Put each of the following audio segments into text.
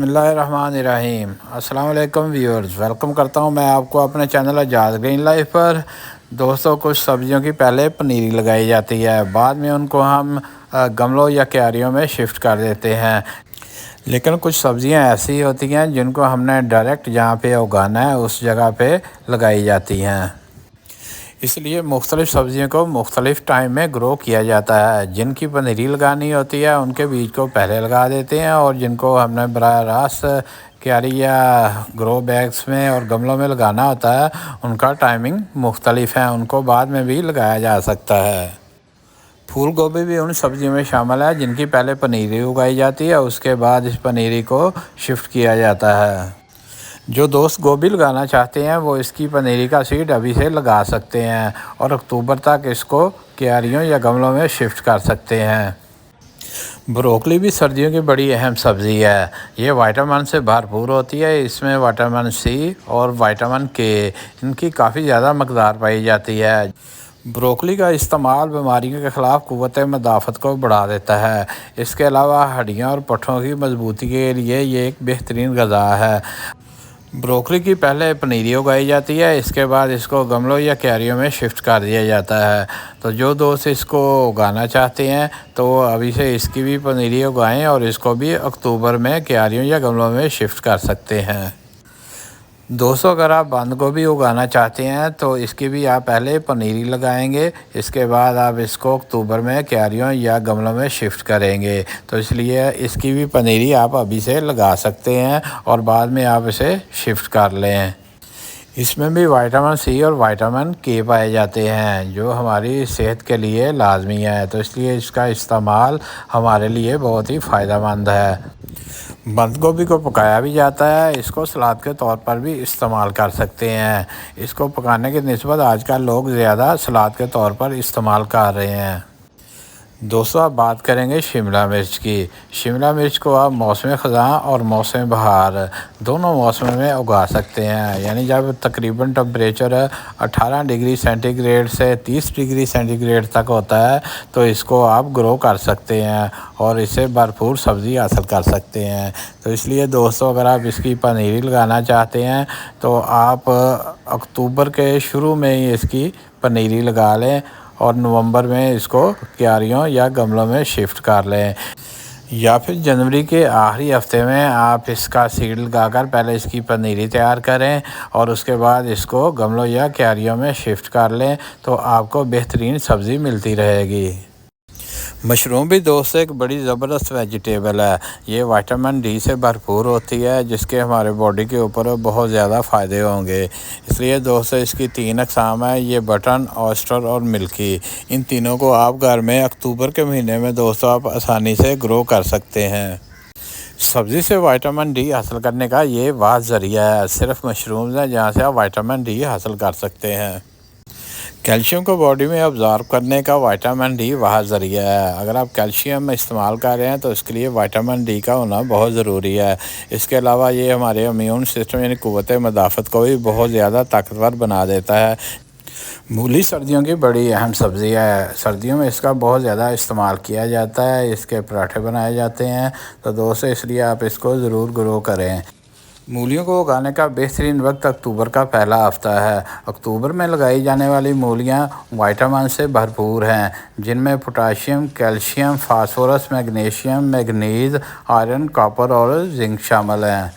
बिस्मिल्लाहिर्रहमानिर्रहीम। अस्सलाम वालेकुम व्यूअर्स, वेलकम करता हूं मैं आपको अपने चैनल आज़ाद ग्रीन लाइफ पर। दोस्तों, कुछ सब्जियों की पहले पनीरी लगाई जाती है, बाद में उनको हम गमलों या क्यारियों में शिफ्ट कर देते हैं। लेकिन कुछ सब्ज़ियां ऐसी होती हैं जिनको हमने डायरेक्ट जहां पे उगाना है उस जगह पे लगाई जाती हैं। इसलिए मुख्तलिफ़ सब्ज़ियों को मुख्तलिफ़ टाइम में ग्रो किया जाता है। जिनकी पनीरी लगानी होती है उनके बीज को पहले लगा देते हैं, और जिनको हमने बराह रास्त क्यारी या ग्रो बैग्स में और गमलों में लगाना होता है उनका टाइमिंग मुख्तलिफ़ है, उनको बाद में भी लगाया जा सकता है। फूल गोभी भी उन सब्ज़ियों में शामिल है जिनकी पहले पनीरी उगाई जाती है, उसके बाद इस पनीरी को शिफ्ट किया जाता है। जो दोस्त गोभी लगाना चाहते हैं वो इसकी पनीरी का सीड अभी से लगा सकते हैं और अक्टूबर तक इसको क्यारियों या गमलों में शिफ्ट कर सकते हैं। ब्रोकली भी सर्दियों की बड़ी अहम सब्ज़ी है। ये विटामिन से भरपूर होती है। इसमें विटामिन सी और विटामिन के इनकी काफ़ी ज़्यादा मकदार पाई जाती है। ब्रोकली का इस्तेमाल बीमारियों के ख़िलाफ़ क़ुव्वत मदाफ़त को बढ़ा देता है। इसके अलावा हड्डियाँ और पट्ठों की मजबूती के लिए ये एक बेहतरीन ग़िज़ा है। ब्रोकली की पहले पनीरी उगाई जाती है, इसके बाद इसको गमलों या क्यारियों में शिफ्ट कर दिया जाता है। तो जो दोस्त इसको उगाना चाहते हैं तो अभी से इसकी भी पनीरी उगाएं और इसको भी अक्टूबर में क्यारियों या गमलों में शिफ्ट कर सकते हैं। दोस्तों, अगर आप बंद गोभी उगाना चाहते हैं तो इसकी भी आप पहले पनीरी लगाएंगे, इसके बाद आप इसको अक्टूबर में क्यारियों या गमलों में शिफ्ट करेंगे। तो इसलिए इसकी भी पनीरी आप अभी से लगा सकते हैं और बाद में आप इसे शिफ्ट कर लें। इसमें भी विटामिन सी और विटामिन के पाए जाते हैं जो हमारी सेहत के लिए लाजमी है, तो इसलिए इसका इस्तेमाल हमारे लिए बहुत ही फ़ायदेमंद है। बंद गोभी को पकाया भी जाता है, इसको सलाद के तौर पर भी इस्तेमाल कर सकते हैं। इसको पकाने की निस्बत आजकल लोग ज़्यादा सलाद के तौर पर इस्तेमाल कर रहे हैं। दोस्तों, अब बात करेंगे शिमला मिर्च की। शिमला मिर्च को आप मौसम ख़ज़ां और मौसम बहार दोनों मौसम में उगा सकते हैं। यानी जब तकरीबन टेम्परेचर 18 डिग्री सेंटीग्रेड से 30 डिग्री सेंटीग्रेड तक होता है तो इसको आप ग्रो कर सकते हैं और इससे भरपूर सब्ज़ी हासिल कर सकते हैं। तो इसलिए दोस्तों, अगर आप इसकी पनीरी लगाना चाहते हैं तो आप अक्टूबर के शुरू में ही इसकी पनीरी लगा लें और नवंबर में इसको क्यारियों या गमलों में शिफ्ट कर लें, या फिर जनवरी के आखिरी हफ्ते में आप इसका सीड लगाकर पहले इसकी पनीरी तैयार करें और उसके बाद इसको गमलों या क्यारियों में शिफ्ट कर लें, तो आपको बेहतरीन सब्ज़ी मिलती रहेगी। मशरूम भी दोस्त एक बड़ी ज़बरदस्त वेजिटेबल है। ये विटामिन डी से भरपूर होती है जिसके हमारे बॉडी के ऊपर बहुत ज़्यादा फ़ायदे होंगे। इसलिए दोस्तों, इसकी 3 अक़साम है, ये बटन, ऑयस्टर और मिल्की। इन तीनों को आप घर में अक्टूबर के महीने में दोस्तों आप आसानी से ग्रो कर सकते हैं। सब्ज़ी से विटामिन डी हासिल करने का ये वाह ज़रिया है। सिर्फ मशरूम है जहाँ से आप विटामिन डी हासिल कर सकते हैं। कैल्शियम को बॉडी में अब्ज़ॉर्ब करने का विटामिन डी वह ज़रिया है। अगर आप कैल्शियम इस्तेमाल कर रहे हैं तो इसके लिए विटामिन डी का होना बहुत ज़रूरी है। इसके अलावा ये हमारे इम्यून सिस्टम यानी क़ुव्वत मदाफ़त को भी बहुत ज़्यादा ताकतवर बना देता है। मूली सर्दियों की बड़ी अहम सब्ज़ी है। सर्दियों में इसका बहुत ज़्यादा इस्तेमाल किया जाता है, इसके पराठे बनाए जाते हैं। तो दोस्तों, इसलिए आप इसको ज़रूर ग्रो करें। मूलियों को उगाने का बेहतरीन वक्त अक्टूबर का पहला हफ्ता है। अक्टूबर में लगाई जाने वाली मूलियां विटामिन से भरपूर हैं, जिनमें potassium, calcium, phosphorus, magnesium, manganese, iron, copper और जिंक शामिल हैं।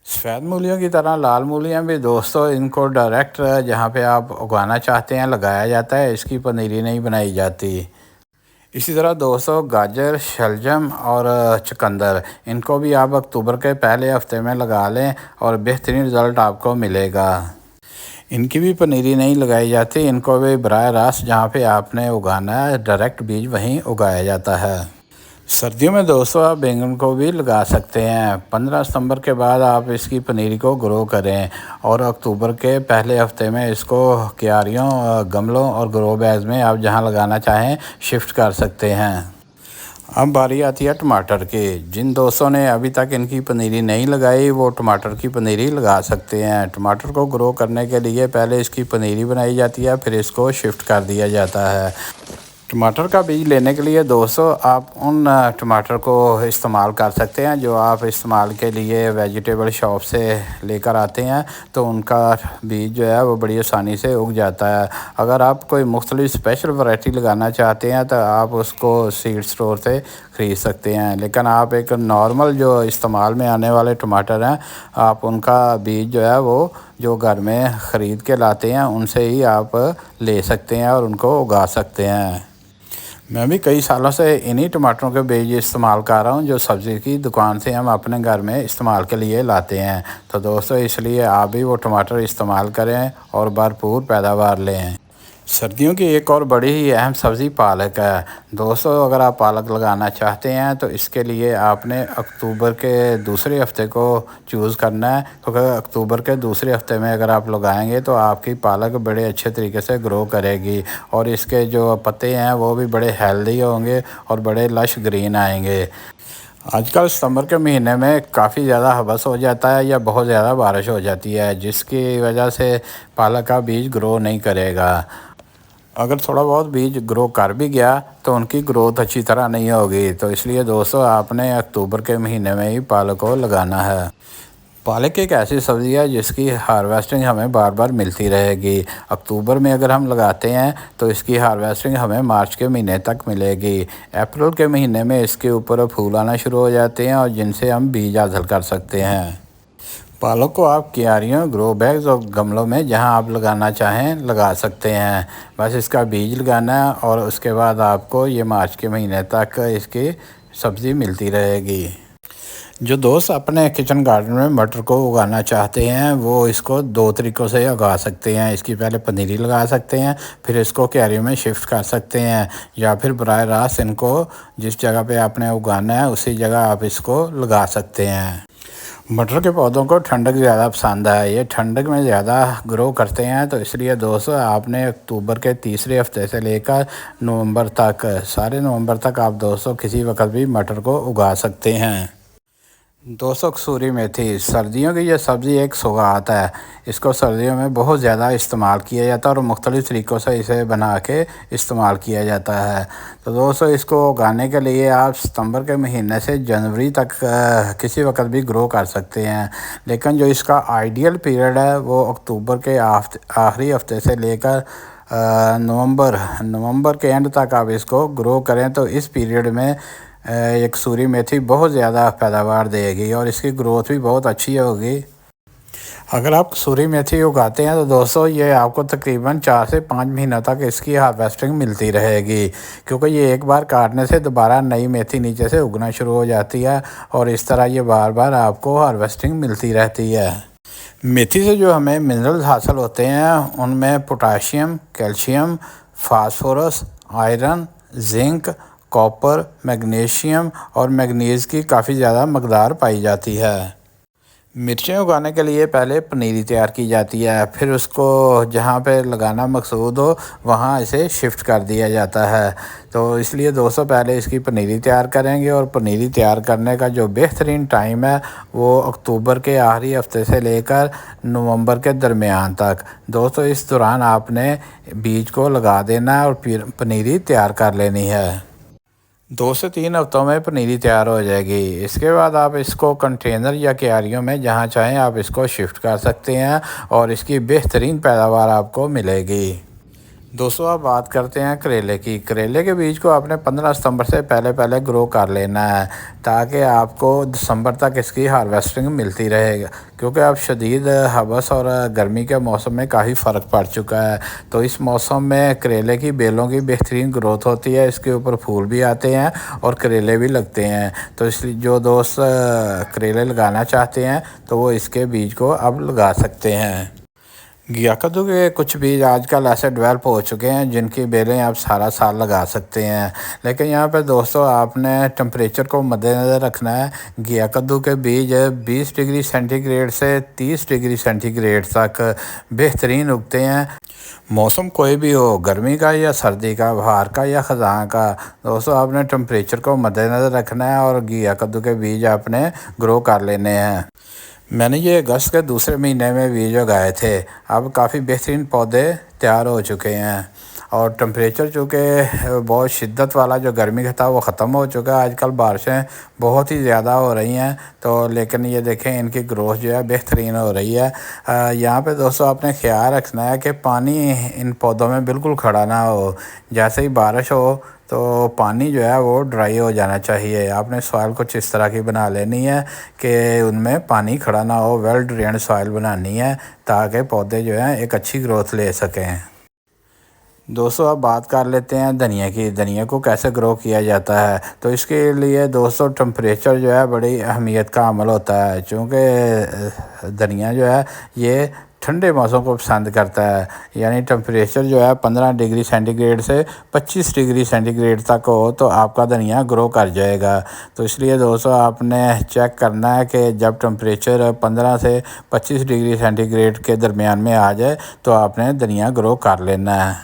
सफ़ेद मूलियों की तरह लाल मूलियां भी दोस्तों, इनको डायरेक्ट जहां पे आप उगाना चाहते हैं लगाया जाता है, इसकी पनीरी नहीं बनाई जाती। इसी तरह दोस्तों, गाजर, शलजम और चुकंदर, इनको भी आप अक्टूबर के पहले हफ्ते में लगा लें और बेहतरीन रिज़ल्ट आपको मिलेगा। इनकी भी पनीरी नहीं लगाई जाती, इनको भी बराह रास्त जहाँ पे आपने उगाना है डायरेक्ट बीज वहीं उगाया जाता है। सर्दियों में दोस्तों आप बैंगन को भी लगा सकते हैं। 15 सितंबर के बाद आप इसकी पनीरी को ग्रो करें और अक्टूबर के पहले हफ्ते में इसको क्यारियों, गमलों और ग्रो बैग्स में आप जहां लगाना चाहें शिफ्ट कर सकते हैं। अब बारी आती है टमाटर की। जिन दोस्तों ने अभी तक इनकी पनीरी नहीं लगाई वो टमाटर की पनीरी लगा सकते हैं। टमाटर को ग्रो करने के लिए पहले इसकी पनीरी बनाई जाती है, फिर इसको शिफ्ट कर दिया जाता है। टमाटर का बीज लेने के लिए दोस्तों आप उन टमाटर को इस्तेमाल कर सकते हैं जो आप इस्तेमाल के लिए वेजिटेबल शॉप से लेकर आते हैं, तो उनका बीज जो है वो बड़ी आसानी से उग जाता है। अगर आप कोई मुख्तलिफ स्पेशल वैरायटी लगाना चाहते हैं तो आप उसको सीड स्टोर से ख़रीद सकते हैं, लेकिन आप एक नॉर्मल जो इस्तेमाल में आने वाले टमाटर हैं आप उनका बीज जो है वो जो घर में ख़रीद के लाते हैं उनसे ही आप ले सकते हैं और उनको उगा सकते हैं। मैं भी कई सालों से इन्हीं टमाटरों के बीज इस्तेमाल कर रहा हूँ जो सब्ज़ी की दुकान से हम अपने घर में इस्तेमाल के लिए लाते हैं। तो दोस्तों इसलिए आप भी वो टमाटर इस्तेमाल करें और भरपूर पैदावार लें। सर्दियों की एक और बड़ी ही अहम सब्ज़ी पालक है। दोस्तों अगर आप पालक लगाना चाहते हैं तो इसके लिए आपने अक्टूबर के दूसरे हफ्ते को चूज़ करना है, क्योंकि अक्टूबर के दूसरे हफ्ते में अगर आप लगाएंगे तो आपकी पालक बड़े अच्छे तरीके से ग्रो करेगी और इसके जो पत्ते हैं वो भी बड़े हेल्दी होंगे और बड़े लश ग्रीन आएंगे। आजकल सितंबर के महीने में काफ़ी ज़्यादा हवस हो जाता है या बहुत ज़्यादा बारिश हो जाती है, जिसकी वजह से पालक का बीज ग्रो नहीं करेगा। अगर थोड़ा बहुत बीज ग्रो कर भी गया तो उनकी ग्रोथ अच्छी तरह नहीं होगी, तो इसलिए दोस्तों आपने अक्टूबर के महीने में ही पालक को लगाना है। पालक एक ऐसी सब्ज़ी है जिसकी हार्वेस्टिंग हमें बार बार मिलती रहेगी। अक्टूबर में अगर हम लगाते हैं तो इसकी हार्वेस्टिंग हमें मार्च के महीने तक मिलेगी। अप्रैल के महीने में इसके ऊपर फूल आना शुरू हो जाते हैं और जिनसे हम बीज हासिल कर सकते हैं। पालक को आप क्यारियों, ग्रो बैग्स और गमलों में जहां आप लगाना चाहें लगा सकते हैं। बस इसका बीज लगाना है और उसके बाद आपको ये मार्च के महीने तक इसकी सब्ज़ी मिलती रहेगी। जो दोस्त अपने किचन गार्डन में मटर को उगाना चाहते हैं वो इसको दो तरीक़ों से उगा सकते हैं। इसकी पहले पनीरी लगा सकते हैं, फिर इसको क्यारी में शिफ्ट कर सकते हैं, या फिर बराह रास्त इनको जिस जगह पे आपने उगाना है उसी जगह आप इसको लगा सकते हैं। मटर के पौधों को ठंडक ज़्यादा पसंद है, ये ठंडक में ज़्यादा ग्रो करते हैं, तो इसलिए दोस्तों आपने अक्टूबर के तीसरे हफ्ते से लेकर नवंबर तक, सारे नवंबर तक आप दोस्तों किसी वक्त भी मटर को उगा सकते हैं। दोस्तों कसूरी मेथी सर्दियों की यह सब्ज़ी एक सौगात है। इसको सर्दियों में बहुत ज़्यादा इस्तेमाल किया जाता है और मुख्तलिफ़ तरीक़ों से इसे बना के इस्तेमाल किया जाता है। तो दोस्तों इसको उगाने के लिए आप सितंबर के महीने से जनवरी तक किसी वक्त भी ग्रो कर सकते हैं, लेकिन जो इसका आइडियल पीरियड है वो अक्टूबर के आखिरी हफ्ते से लेकर नवंबर के एंड तक आप इसको ग्रो करें, तो इस पीरियड में एक कसूरी मेथी बहुत ज़्यादा पैदावार देगी और इसकी ग्रोथ भी बहुत अच्छी होगी। अगर आप कसूरी मेथी उगाते हैं तो दोस्तों ये आपको तकरीबन 4 से 5 महीनों तक इसकी हार्वेस्टिंग मिलती रहेगी, क्योंकि ये एक बार काटने से दोबारा नई मेथी नीचे से उगना शुरू हो जाती है और इस तरह ये बार बार आपको हार्वेस्टिंग मिलती रहती है। मेथी से जो हमें मिनरल्स हासिल होते हैं उनमें potassium, calcium, phosphorus, iron, zinc, copper, magnesium और मैंगनीज़ की काफ़ी ज़्यादा मकदार पाई जाती है। मिर्चें उगाने के लिए पहले पनीरी तैयार की जाती है, फिर उसको जहाँ पे लगाना मकसूद हो वहाँ इसे शिफ्ट कर दिया जाता है। तो इसलिए दोस्तों पहले इसकी पनीरी तैयार करेंगे और पनीरी तैयार करने का जो बेहतरीन टाइम है वो अक्टूबर के आखिरी हफ्ते से लेकर नवंबर के दरमियान तक। दोस्तों इस दौरान आपने बीज को लगा देना है और फिर पनीरी तैयार कर लेनी है। 2 से 3 हफ्तों में पनीरी तैयार हो जाएगी। इसके बाद आप इसको कंटेनर या क्यारियों में जहाँ चाहें आप इसको शिफ्ट कर सकते हैं और इसकी बेहतरीन पैदावार आपको मिलेगी। दोस्तों अब बात करते हैं करेले की। करेले के बीज को आपने 15 सितंबर से पहले ग्रो कर लेना है, ताकि आपको दिसंबर तक इसकी हार्वेस्टिंग मिलती रहेगा, क्योंकि अब शदीद हवस और गर्मी के मौसम में काफ़ी फ़र्क पड़ चुका है। तो इस मौसम में करेले की बेलों की बेहतरीन ग्रोथ होती है, इसके ऊपर फूल भी आते हैं और करेले भी लगते हैं। तो इसलिए जो दोस्त करेले लगाना चाहते हैं तो वो इसके बीज को अब लगा सकते हैं। घिया कद्दू के कुछ बीज आजकल ऐसे डेवलप हो चुके हैं जिनकी बेलें आप सारा साल लगा सकते हैं, लेकिन यहाँ पे दोस्तों आपने टेम्परेचर को मद्देनज़र रखना है। घिया कद्दू के बीज 20 डिग्री सेंटीग्रेड से 30 डिग्री सेंटीग्रेड तक बेहतरीन उगते हैं। मौसम कोई भी हो, गर्मी का या सर्दी का, बहार का या ख़ज़ां का, दोस्तों आपने टेम्परेचर को मद्देनज़र रखना है और घिया कद्दू के बीज आपने ग्रो कर लेने हैं। मैंने ये अगस्त के दूसरे महीने में बीज उगाए थे, अब काफ़ी बेहतरीन पौधे तैयार हो चुके हैं। और टेम्परेचर चूँकि बहुत शिद्दत वाला जो गर्मी का था वो ख़त्म हो चुका है। आजकल बारिशें बहुत ही ज़्यादा हो रही हैं, तो लेकिन ये देखें इनकी ग्रोथ जो है बेहतरीन हो रही है। यहाँ पे दोस्तों आपने ख्याल रखना है कि पानी इन पौधों में बिल्कुल खड़ा ना हो। जैसे ही बारिश हो तो पानी जो है वो ड्राई हो जाना चाहिए। आपने सॉइल कुछ इस तरह की बना लेनी है कि उनमें पानी खड़ा ना हो, वेल ड्रेन्ड सॉइल बनानी है ताकि पौधे जो हैं एक अच्छी ग्रोथ ले सकें। दोस्तों अब बात कर लेते हैं धनिया की। धनिया को कैसे ग्रो किया जाता है, तो इसके लिए दोस्तों टेम्परेचर जो है बड़ी अहमियत का अमल होता है, क्योंकि धनिया जो है ये ठंडे मौसम को पसंद करता है। यानी टेम्परेचर जो है 15 डिग्री सेंटीग्रेड से 25 डिग्री सेंटीग्रेड तक हो तो आपका धनिया ग्रो कर जाएगा। तो इसलिए दोस्तों आपने चेक करना है कि जब टेम्परेचर 15 से 25 डिग्री सेंटीग्रेड के दरमियान में आ जाए तो आपने धनिया ग्रो कर लेना है।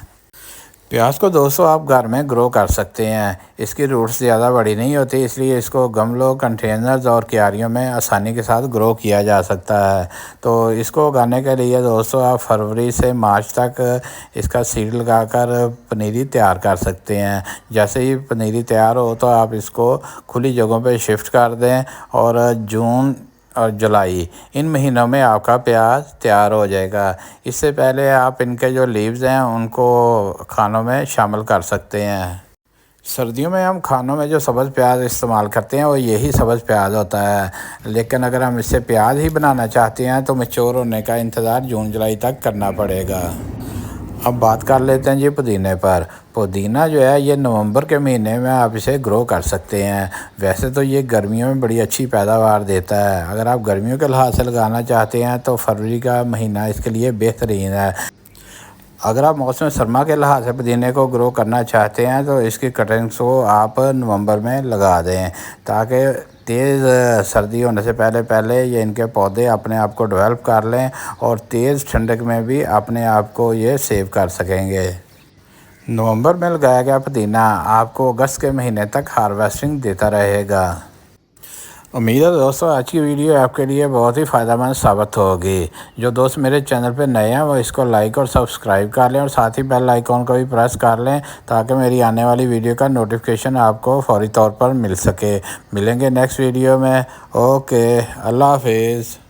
प्याज को दोस्तों आप घर में ग्रो कर सकते हैं। इसकी रूट्स ज़्यादा बड़ी नहीं होती, इसलिए इसको गमलों, कंटेनर्स और क्यारियों में आसानी के साथ ग्रो किया जा सकता है। तो इसको उगाने के लिए दोस्तों आप फरवरी से मार्च तक इसका सीड लगाकर पनीरी तैयार कर सकते हैं। जैसे ही पनीरी तैयार हो तो आप इसको खुली जगहों पे शिफ्ट कर दें और जून और जुलाई इन महीनों में आपका प्याज तैयार हो जाएगा। इससे पहले आप इनके जो लीव्स हैं उनको खानों में शामिल कर सकते हैं। सर्दियों में हम खानों में जो सब्ज़ प्याज इस्तेमाल करते हैं वो यही सब्ज़ प्याज होता है, लेकिन अगर हम इससे प्याज ही बनाना चाहते हैं तो मैच्योर होने का इंतज़ार जून जुलाई तक करना पड़ेगा। अब बात कर लेते हैं जी पुदीने पर। पुदीना जो है ये नवंबर के महीने में आप इसे ग्रो कर सकते हैं। वैसे तो ये गर्मियों में बड़ी अच्छी पैदावार देता है। अगर आप गर्मियों के लिहाज से लगाना चाहते हैं तो फरवरी का महीना इसके लिए बेहतरीन है। अगर आप मौसम सरमा के लिहाज से पुदीने को ग्रो करना चाहते हैं तो इसकी कटिंग्स को आप नवंबर में लगा दें ताकि तेज़ सर्दी होने से पहले पहले ये इनके पौधे अपने आप को डेवलप कर लें और तेज़ ठंडक में भी अपने आप को ये सेव कर सकेंगे। नवंबर में लगाया गया पुदीना आपको अगस्त के महीने तक हार्वेस्टिंग देता रहेगा। उम्मीद है दोस्तों आज की वीडियो आपके लिए बहुत ही फ़ायदेमंद साबित होगी। जो दोस्त मेरे चैनल पर नए हैं वो इसको लाइक और सब्सक्राइब कर लें और साथ ही बेल आइकॉन को भी प्रेस कर लें ताकि मेरी आने वाली वीडियो का नोटिफिकेशन आपको फौरी तौर पर मिल सके। मिलेंगे नेक्स्ट वीडियो में। ओके, अल्लाह हाफिज़।